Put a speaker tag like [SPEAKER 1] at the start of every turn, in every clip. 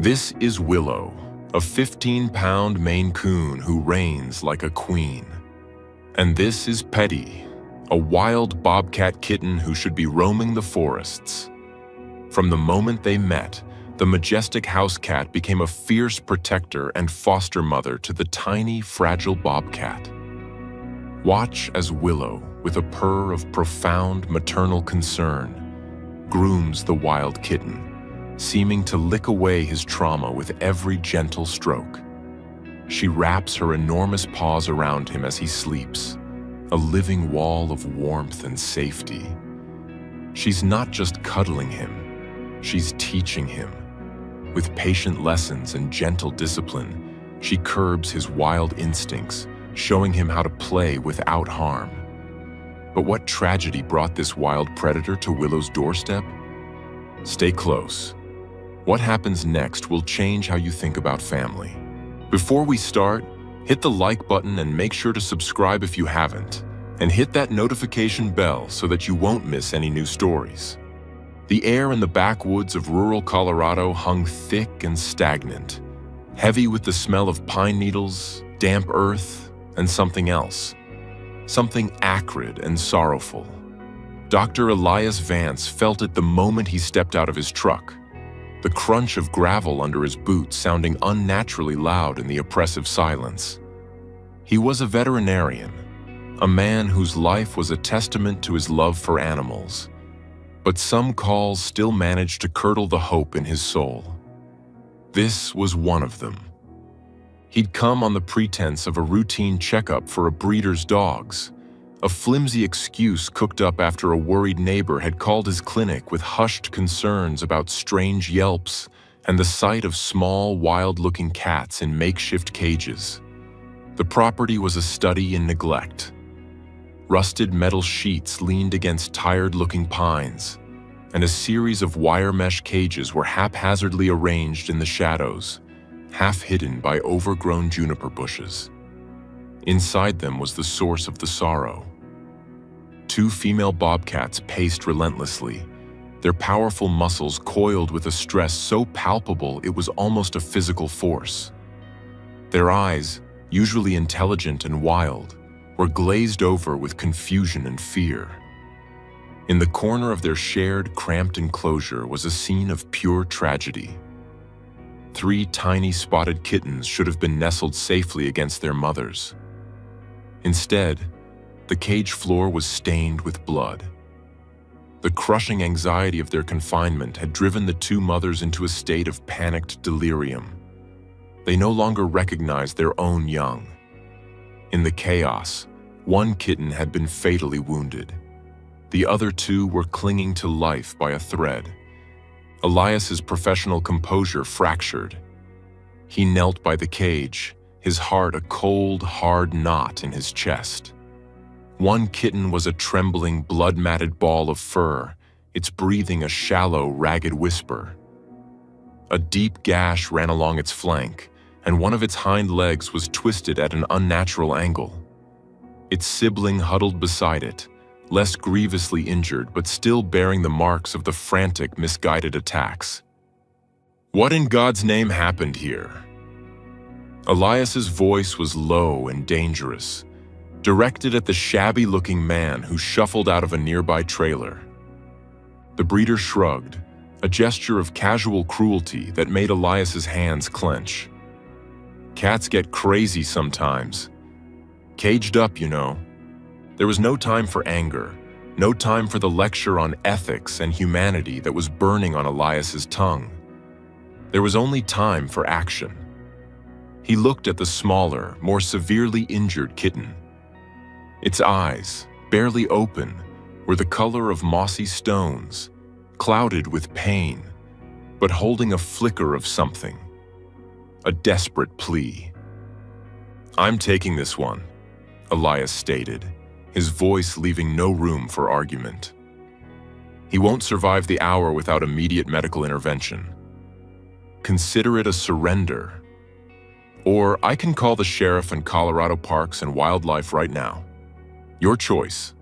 [SPEAKER 1] This is Willow, a 15-pound Maine Coon who reigns like a queen. And this is Petty, a wild Bobcat kitten who should be roaming the forests. From the moment they met, the majestic house cat became a fierce protector and foster mother to the tiny, fragile Bobcat. Watch as Willow, with a purr of profound maternal concern, grooms the wild kitten, seeming to lick away his trauma with every gentle stroke. She wraps her enormous paws around him as he sleeps, a living wall of warmth and safety. She's not just cuddling him, she's teaching him. With patient lessons and gentle discipline, she curbs his wild instincts, showing him how to play without harm. But what tragedy brought this wild predator to Willow's doorstep? Stay close. What happens next will change how you think about family. Before we start, hit the like button and make sure to subscribe if you haven't, and hit that notification bell so that you won't miss any new stories. The air in the backwoods of rural Colorado hung thick and stagnant, heavy with the smell of pine needles, damp earth, and something else. Something acrid and sorrowful. Dr. Elias Vance felt it the moment he stepped out of his truck, the crunch of gravel under his boots sounding unnaturally loud in the oppressive silence. He was a veterinarian, a man whose life was a testament to his love for animals. But some calls still managed to curdle the hope in his soul. This was one of them. He'd come on the pretense of a routine checkup for a breeder's dogs, a flimsy excuse cooked up after a worried neighbor had called his clinic with hushed concerns about strange yelps and the sight of small, wild-looking cats in makeshift cages. The property was a study in neglect. Rusted metal sheets leaned against tired-looking pines, and a series of wire mesh cages were haphazardly arranged in the shadows, half hidden by overgrown juniper bushes. Inside them was the source of the sorrow. Two female bobcats paced relentlessly, their powerful muscles coiled with a stress so palpable it was almost a physical force. Their eyes, usually intelligent and wild, were glazed over with confusion and fear. In the corner of their shared, cramped enclosure was a scene of pure tragedy. 3 tiny spotted kittens should have been nestled safely against their mothers. Instead, the cage floor was stained with blood. The crushing anxiety of their confinement had driven the 2 mothers into a state of panicked delirium. They no longer recognized their own young. In the chaos, 1 kitten had been fatally wounded. The other 2 were clinging to life by a thread. Elias's professional composure fractured. He knelt by the cage, his heart a cold, hard knot in his chest. 1 kitten was a trembling, blood-matted ball of fur, its breathing a shallow, ragged whisper. A deep gash ran along its flank, and one of its hind legs was twisted at an unnatural angle. Its sibling huddled beside it, less grievously injured but still bearing the marks of the frantic, misguided attacks. What in God's name happened here? Elias's voice was low and dangerous, directed at the shabby-looking man who shuffled out of a nearby trailer. The breeder shrugged, a gesture of casual cruelty that made Elias's hands clench. Cats get crazy sometimes. Caged up, you know. There was no time for anger, no time for the lecture on ethics and humanity that was burning on Elias's tongue. There was only time for action. He looked at the smaller, more severely injured kitten. Its eyes, barely open, were the color of mossy stones, clouded with pain, but holding a flicker of something. A desperate plea. "I'm taking this one," Elias stated, his voice leaving no room for argument. "He won't survive the hour without immediate medical intervention. Consider it a surrender. Or I can call the sheriff and Colorado Parks and Wildlife right now. Your choice."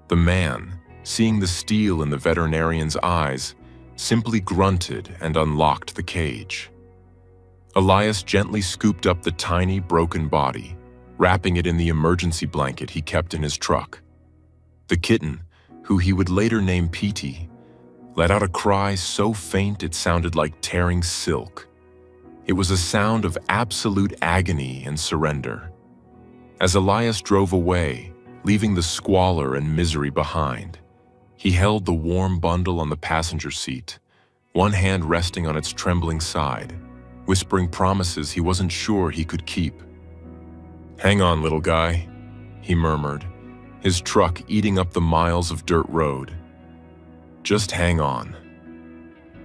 [SPEAKER 1] The man, seeing the steel in the veterinarian's eyes, simply grunted and unlocked the cage. Elias gently scooped up the tiny, broken body, wrapping it in the emergency blanket he kept in his truck. The kitten, who he would later name Petey, let out a cry so faint it sounded like tearing silk. It was a sound of absolute agony and surrender. As Elias drove away, leaving the squalor and misery behind, he held the warm bundle on the passenger seat, one hand resting on its trembling side, whispering promises he wasn't sure he could keep. "Hang on, little guy," he murmured, his truck eating up the miles of dirt road. "Just hang on."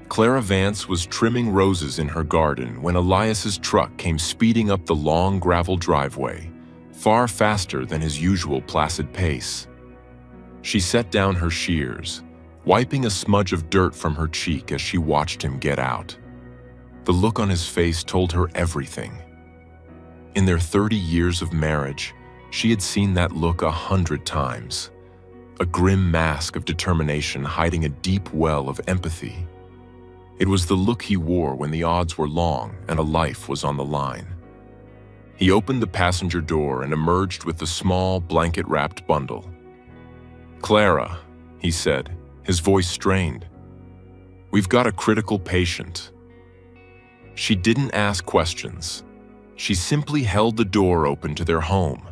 [SPEAKER 1] Clara Vance was trimming roses in her garden when Elias's truck came speeding up the long gravel driveway, far faster than his usual placid pace. She set down her shears, wiping a smudge of dirt from her cheek as she watched him get out. The look on his face told her everything. In their 30 years of marriage, she had seen that look 100 times, a grim mask of determination hiding a deep well of empathy. It was the look he wore when the odds were long and a life was on the line. He opened the passenger door and emerged with the small, blanket-wrapped bundle. "Clara," he said, his voice strained, "we've got a critical patient." She didn't ask questions. She simply held the door open to their home,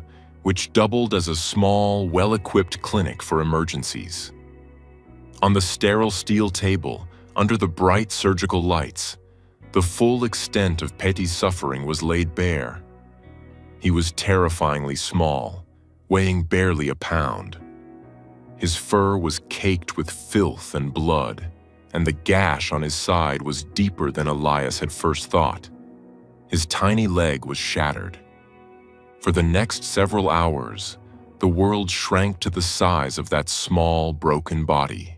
[SPEAKER 1] which doubled as a small, well-equipped clinic for emergencies. On the sterile steel table, under the bright surgical lights, the full extent of Petty's suffering was laid bare. He was terrifyingly small, weighing barely a pound. His fur was caked with filth and blood, and the gash on his side was deeper than Elias had first thought. His tiny leg was shattered. For the next several hours, the world shrank to the size of that small, broken body.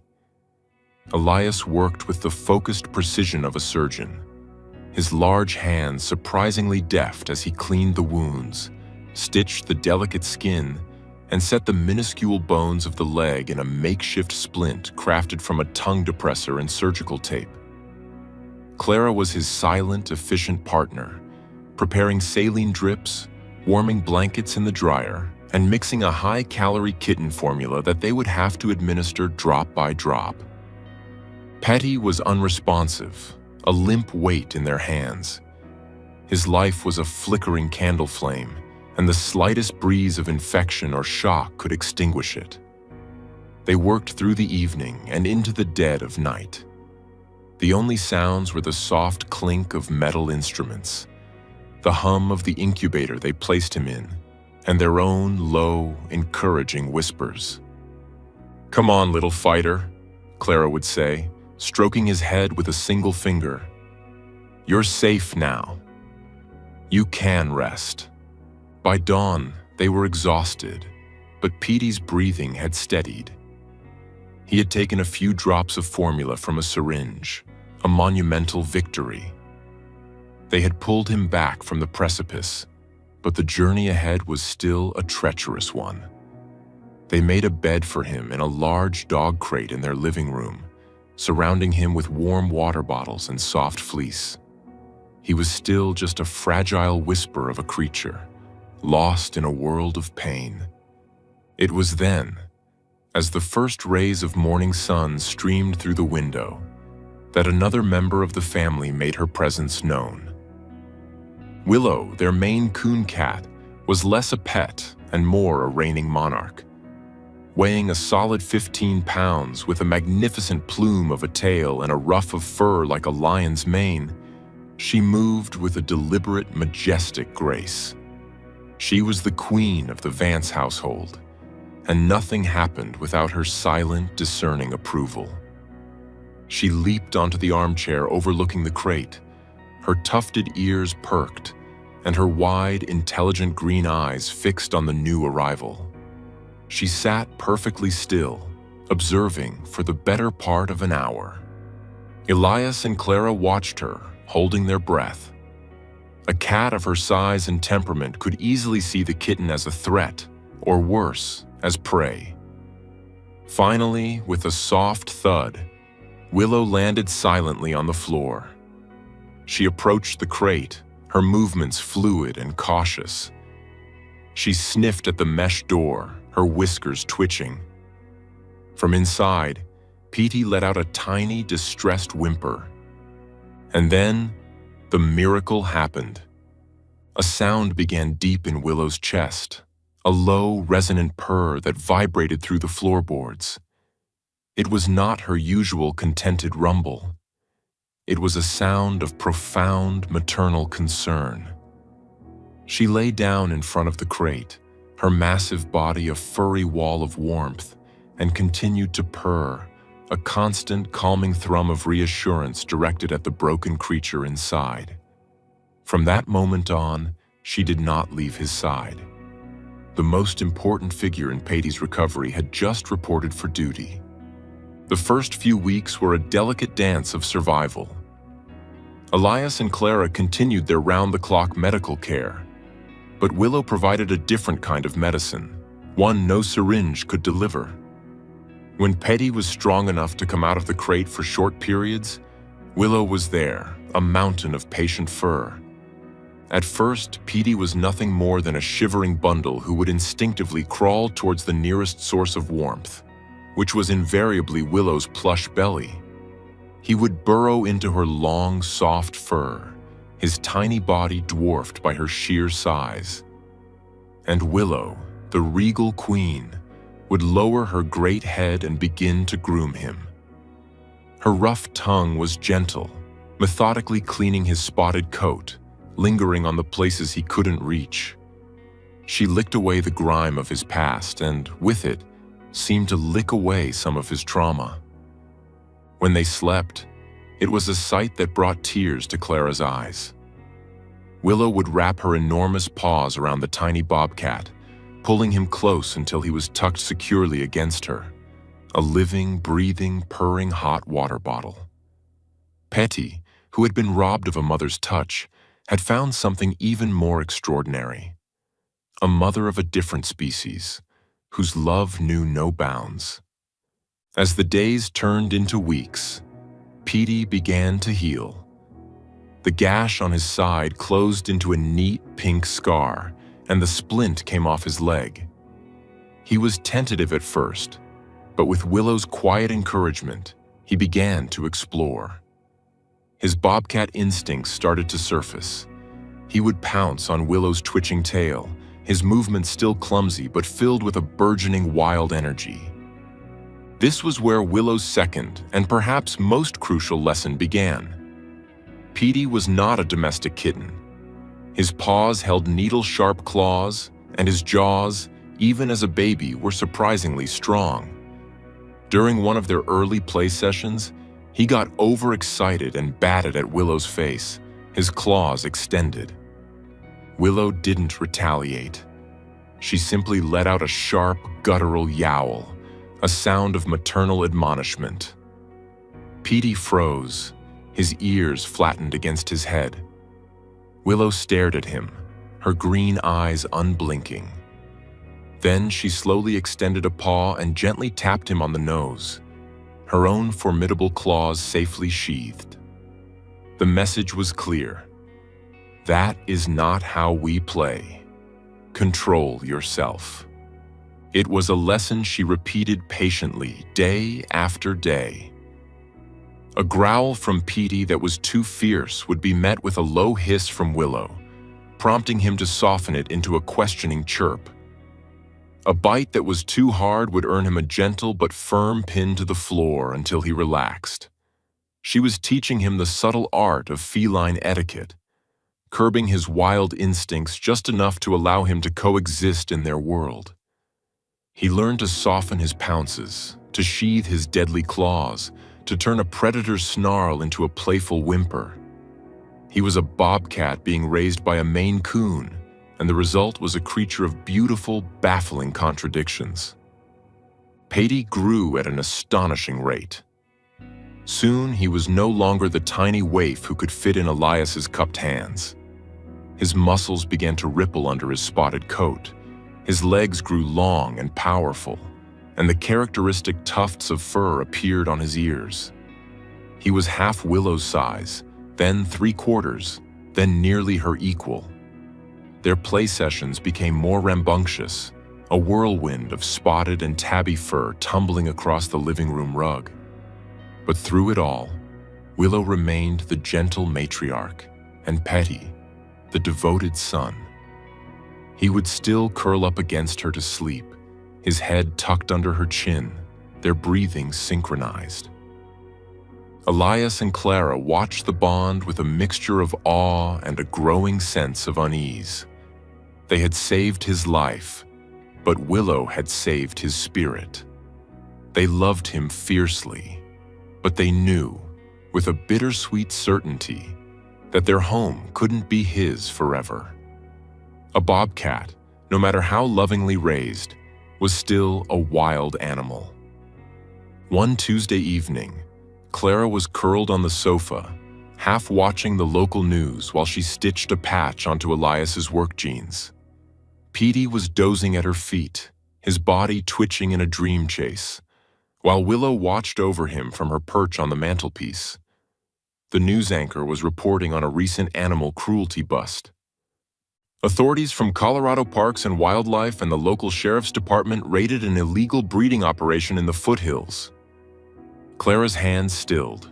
[SPEAKER 1] Elias worked with the focused precision of a surgeon, his large hands surprisingly deft as he cleaned the wounds, stitched the delicate skin, and set the minuscule bones of the leg in a makeshift splint crafted from a tongue depressor and surgical tape. Clara was his silent, efficient partner, preparing saline drips, warming blankets in the dryer, and mixing a high-calorie kitten formula that they would have to administer drop by drop. Petty was unresponsive, a limp weight in their hands. His life was a flickering candle flame, and the slightest breeze of infection or shock could extinguish it. They worked through the evening and into the dead of night. The only sounds were the soft clink of metal instruments, the hum of the incubator they placed him in, and their own low, encouraging whispers. "Come on, little fighter," Clara would say, stroking his head with a single finger. "You're safe now. You can rest." By dawn, they were exhausted, but Petey's breathing had steadied. He had taken a few drops of formula from a syringe, a monumental victory. They had pulled him back from the precipice, but the journey ahead was still a treacherous one. They made a bed for him in a large dog crate in their living room, surrounding him with warm water bottles and soft fleece. He was still just a fragile whisper of a creature, lost in a world of pain. It was then, as the first rays of morning sun streamed through the window, that another member of the family made her presence known. Willow, their Maine Coon cat, was less a pet and more a reigning monarch. Weighing a solid 15 pounds with a magnificent plume of a tail and a ruff of fur like a lion's mane, she moved with a deliberate, majestic grace. She was the queen of the Vance household, and nothing happened without her silent, discerning approval. She leaped onto the armchair overlooking the crate, her tufted ears perked, and her wide, intelligent green eyes fixed on the new arrival. She sat perfectly still, observing for the better part of an hour. Elias and Clara watched her, holding their breath. A cat of her size and temperament could easily see the kitten as a threat, or worse, as prey. Finally, with a soft thud, Willow landed silently on the floor. She approached the crate, her movements fluid and cautious. She sniffed at the mesh door, her whiskers twitching. From inside, Petey let out a tiny, distressed whimper. And then, the miracle happened. A sound began deep in Willow's chest, a low, resonant purr that vibrated through the floorboards. It was not her usual contented rumble. It was a sound of profound maternal concern. She lay down in front of the crate, her massive body a furry wall of warmth, and continued to purr, a constant, calming thrum of reassurance directed at the broken creature inside. From that moment on, she did not leave his side. The most important figure in Petey's recovery had just reported for duty. The first few weeks were a delicate dance of survival. Elias and Clara continued their round-the-clock medical care, but Willow provided a different kind of medicine, one no syringe could deliver. When Petey was strong enough to come out of the crate for short periods, Willow was there, a mountain of patient fur. At first, Petey was nothing more than a shivering bundle who would instinctively crawl towards the nearest source of warmth, which was invariably Willow's plush belly. He would burrow into her long, soft fur, his tiny body dwarfed by her sheer size. And Willow, the regal queen, would lower her great head and begin to groom him. Her rough tongue was gentle, methodically cleaning his spotted coat, lingering on the places he couldn't reach. She licked away the grime of his past and, with it, seemed to lick away some of his trauma. When they slept, it was a sight that brought tears to Clara's eyes. Willow would wrap her enormous paws around the tiny bobcat, pulling him close until he was tucked securely against her, a living, breathing, purring hot water bottle. Petey, who had been robbed of a mother's touch, had found something even more extraordinary. A mother of a different species, whose love knew no bounds. As the days turned into weeks, Petey began to heal. The gash on his side closed into a neat pink scar, and the splint came off his leg. He was tentative at first, but with Willow's quiet encouragement, he began to explore. His bobcat instincts started to surface. He would pounce on Willow's twitching tail, his movements still clumsy but filled with a burgeoning wild energy. This was where Willow's second and perhaps most crucial lesson began. Petey was not a domestic kitten. His paws held needle-sharp claws, and his jaws, even as a baby, were surprisingly strong. During one of their early play sessions, he got overexcited and batted at Willow's face, his claws extended. Willow didn't retaliate. She simply let out a sharp, guttural yowl, a sound of maternal admonishment. Petey froze, his ears flattened against his head. Willow stared at him, her green eyes unblinking. Then she slowly extended a paw and gently tapped him on the nose, her own formidable claws safely sheathed. The message was clear. That is not how we play. Control yourself. It was a lesson she repeated patiently, day after day. A growl from Petey that was too fierce would be met with a low hiss from Willow, prompting him to soften it into a questioning chirp. A bite that was too hard would earn him a gentle but firm pin to the floor until he relaxed. She was teaching him the subtle art of feline etiquette, curbing his wild instincts just enough to allow him to coexist in their world. He learned to soften his pounces, to sheathe his deadly claws, to turn a predator's snarl into a playful whimper. He was a bobcat being raised by a Maine Coon, and the result was a creature of beautiful, baffling contradictions. Petey grew at an astonishing rate. Soon, he was no longer the tiny waif who could fit in Elias's cupped hands. His muscles began to ripple under his spotted coat. His legs grew long and powerful, and the characteristic tufts of fur appeared on his ears. He was half Willow's size, then 3/4, then nearly her equal. Their play sessions became more rambunctious, a whirlwind of spotted and tabby fur tumbling across the living room rug. But through it all, Willow remained the gentle matriarch, and Petty, the devoted son. He would still curl up against her to sleep, his head tucked under her chin, their breathing synchronized. Elias and Clara watched the bond with a mixture of awe and a growing sense of unease. They had saved his life, but Willow had saved his spirit. They loved him fiercely, but they knew, with a bittersweet certainty, that their home couldn't be his forever. A bobcat, no matter how lovingly raised, was still a wild animal. One Tuesday evening, Clara was curled on the sofa, half watching the local news while she stitched a patch onto Elias's work jeans. Petey was dozing at her feet, his body twitching in a dream chase, while Willow watched over him from her perch on the mantelpiece. The news anchor was reporting on a recent animal cruelty bust. Authorities from Colorado Parks and Wildlife and the local sheriff's department raided an illegal breeding operation in the foothills. Clara's hands stilled.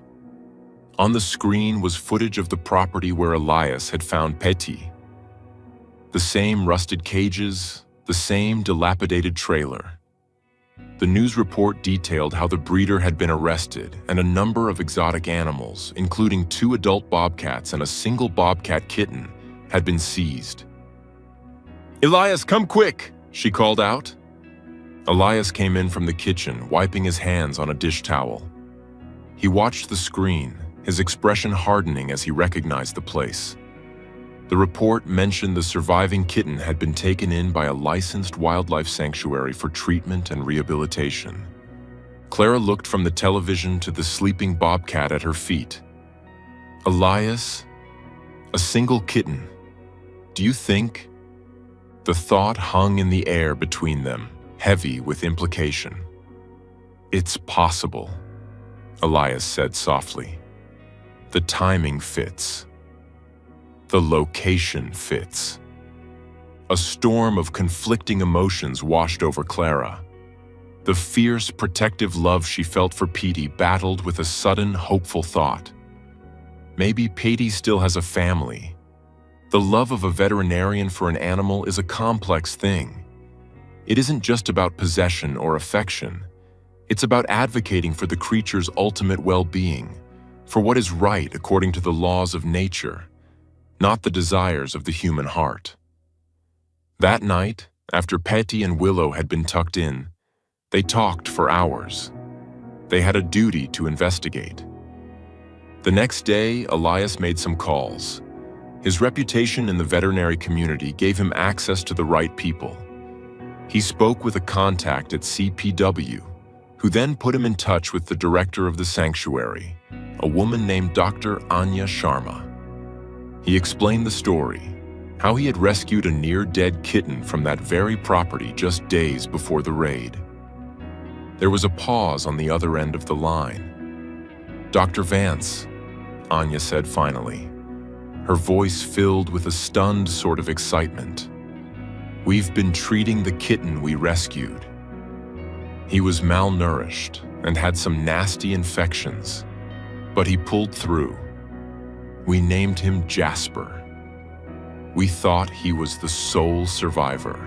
[SPEAKER 1] On the screen was footage of the property where Elias had found Petty. The same rusted cages, the same dilapidated trailer. The news report detailed how the breeder had been arrested and a number of exotic animals, including 2 adult bobcats and a single bobcat kitten, had been seized. "Elias, come quick!" she called out. Elias came in from the kitchen, wiping his hands on a dish towel. He watched the screen, his expression hardening as he recognized the place. The report mentioned the surviving kitten had been taken in by a licensed wildlife sanctuary for treatment and rehabilitation. Clara looked from the television to the sleeping bobcat at her feet. "Elias? A single kitten? Do you think?" The thought hung in the air between them, heavy with implication. "It's possible," Elias said softly. "The timing fits. The location fits." A storm of conflicting emotions washed over Clara. The fierce, protective love she felt for Petey battled with a sudden, hopeful thought. Maybe Petey still has a family. The love of a veterinarian for an animal is a complex thing. It isn't just about possession or affection. It's about advocating for the creature's ultimate well-being, for what is right according to the laws of nature, not the desires of the human heart. That night, after Petty and Willow had been tucked in, they talked for hours. They had a duty to investigate. The next day, Elias made some calls. His reputation in the veterinary community gave him access to the right people. He spoke with a contact at CPW, who then put him in touch with the director of the sanctuary, a woman named Dr. Anya Sharma. He explained the story, how he had rescued a near-dead kitten from that very property just days before the raid. There was a pause on the other end of the line. "Dr. Vance," Anya said finally, her voice filled with a stunned sort of excitement. "We've been treating the kitten we rescued. He was malnourished and had some nasty infections, but he pulled through. We named him Jasper. We thought he was the sole survivor.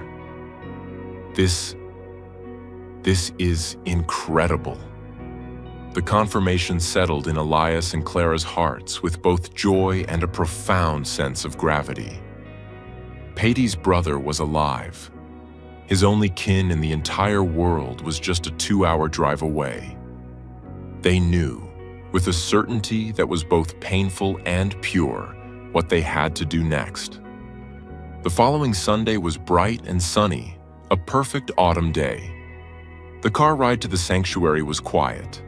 [SPEAKER 1] This is incredible." The confirmation settled in Elias and Clara's hearts with both joy and a profound sense of gravity. Petey's brother was alive. His only kin in the entire world was just a 2-hour drive away. They knew, with a certainty that was both painful and pure, what they had to do next. The following Sunday was bright and sunny, a perfect autumn day. The car ride to the sanctuary was quiet.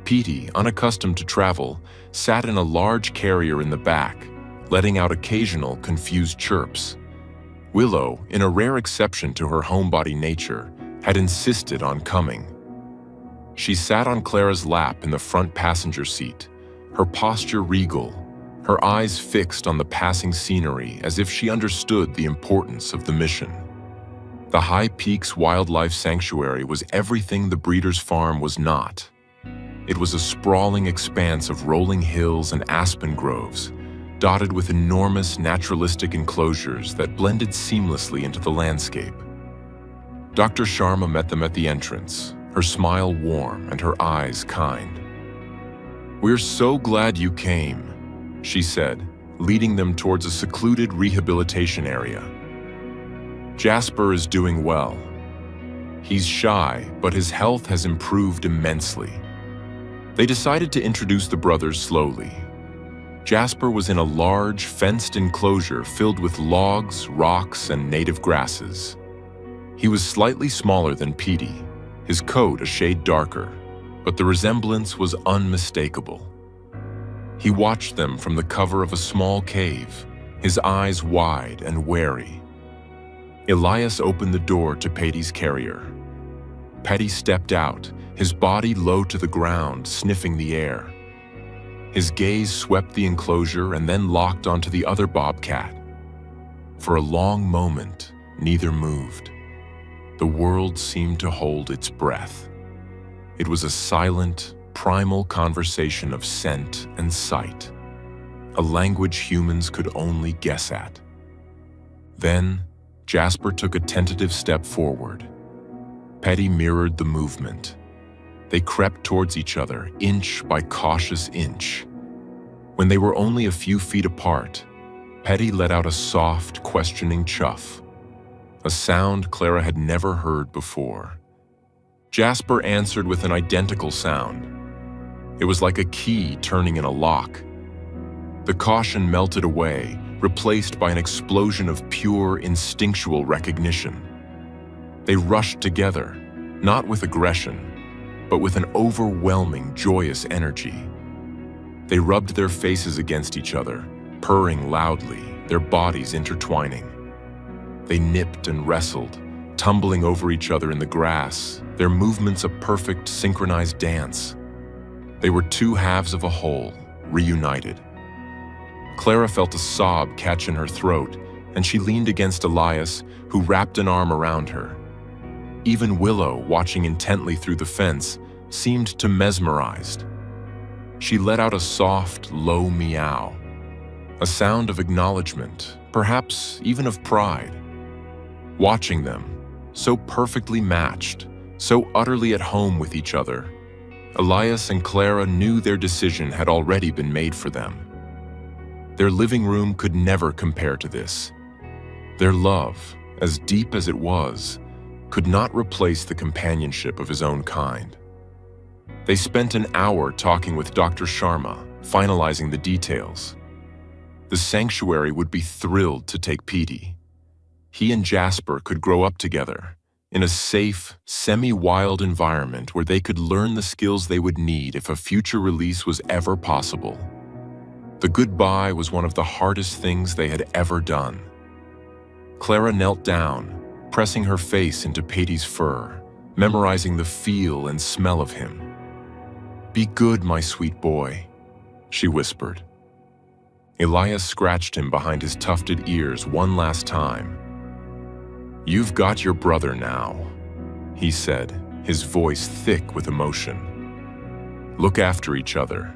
[SPEAKER 1] Petey, unaccustomed to travel, sat in a large carrier in the back, letting out occasional confused chirps. Willow, in a rare exception to her homebody nature, had insisted on coming. She sat on Clara's lap in the front passenger seat, her posture regal, her eyes fixed on the passing scenery as if she understood the importance of the mission. The High Peaks Wildlife Sanctuary was everything the breeder's farm was not. It was a sprawling expanse of rolling hills and aspen groves, dotted with enormous naturalistic enclosures that blended seamlessly into the landscape. Dr. Sharma met them at the entrance, her smile warm and her eyes kind. "We're so glad you came," she said, leading them towards a secluded rehabilitation area. "Jasper is doing well. He's shy, but his health has improved immensely." They decided to introduce the brothers slowly. Jasper was in a large, fenced enclosure filled with logs, rocks, and native grasses. He was slightly smaller than Petey, his coat a shade darker, but the resemblance was unmistakable. He watched them from the cover of a small cave, his eyes wide and wary. Elias opened the door to Petey's carrier. Petey stepped out, his body low to the ground, sniffing the air. His gaze swept the enclosure and then locked onto the other bobcat. For a long moment, neither moved. The world seemed to hold its breath. It was a silent, primal conversation of scent and sight, a language humans could only guess at. Then, Jasper took a tentative step forward. Petey mirrored the movement. They crept towards each other, inch by cautious inch. When they were only a few feet apart, Petey let out a soft, questioning chuff, a sound Clara had never heard before. Jasper answered with an identical sound. It was like a key turning in a lock. The caution melted away, replaced by an explosion of pure, instinctual recognition. They rushed together, not with aggression, but with an overwhelming, joyous energy. They rubbed their faces against each other, purring loudly, their bodies intertwining. They nipped and wrestled, tumbling over each other in the grass, their movements a perfect synchronized dance. They were two halves of a whole, reunited. Clara felt a sob catch in her throat, and she leaned against Elias, who wrapped an arm around her. Even Willow, watching intently through the fence, seemed to mesmerized. She let out a soft, low meow, a sound of acknowledgement, perhaps even of pride. Watching them, so perfectly matched, so utterly at home with each other, Elias and Clara knew their decision had already been made for them. Their living room could never compare to this. Their love, as deep as it was, could not replace the companionship of his own kind. They spent an hour talking with Dr. Sharma, finalizing the details. The sanctuary would be thrilled to take Petey. He and Jasper could grow up together, in a safe, semi-wild environment where they could learn the skills they would need if a future release was ever possible. The goodbye was one of the hardest things they had ever done. Clara knelt down, pressing her face into Petey's fur, memorizing the feel and smell of him. "Be good, my sweet boy," she whispered. Elias scratched him behind his tufted ears one last time. "You've got your brother now," he said, his voice thick with emotion. "Look after each other."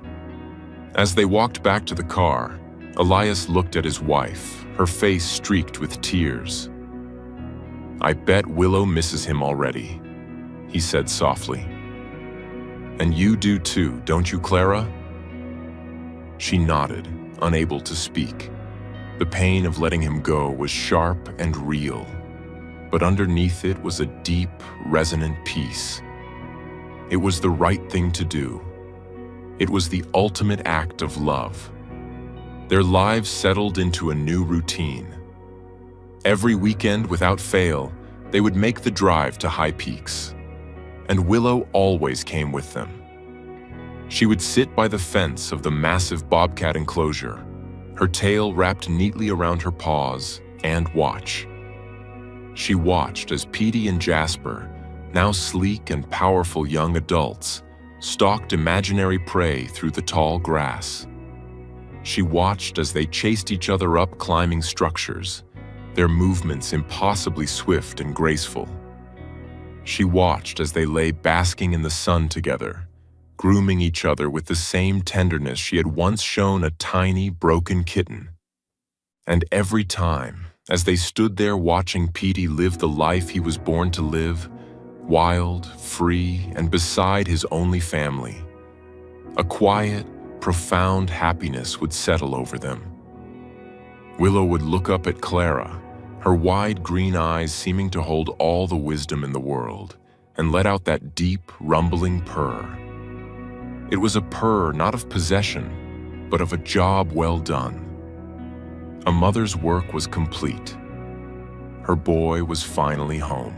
[SPEAKER 1] As they walked back to the car, Elias looked at his wife, her face streaked with tears. "I bet Willow misses him already," he said softly. "And you do too, don't you, Clara?" She nodded, unable to speak. The pain of letting him go was sharp and real, but underneath it was a deep, resonant peace. It was the right thing to do. It was the ultimate act of love. Their lives settled into a new routine. Every weekend, without fail, they would make the drive to High Peaks, and Willow always came with them. She would sit by the fence of the massive bobcat enclosure, her tail wrapped neatly around her paws, and watch. She watched as Petey and Jasper, now sleek and powerful young adults, stalked imaginary prey through the tall grass. She watched as they chased each other up climbing structures, their movements impossibly swift and graceful. She watched as they lay basking in the sun together, grooming each other with the same tenderness she had once shown a tiny, broken kitten. And every time, as they stood there watching Petey live the life he was born to live, wild, free, and beside his only family, a quiet, profound happiness would settle over them. Willow would look up at Clara, her wide green eyes seeming to hold all the wisdom in the world, and let out that deep, rumbling purr. It was a purr not of possession, but of a job well done. A mother's work was complete. Her boy was finally home.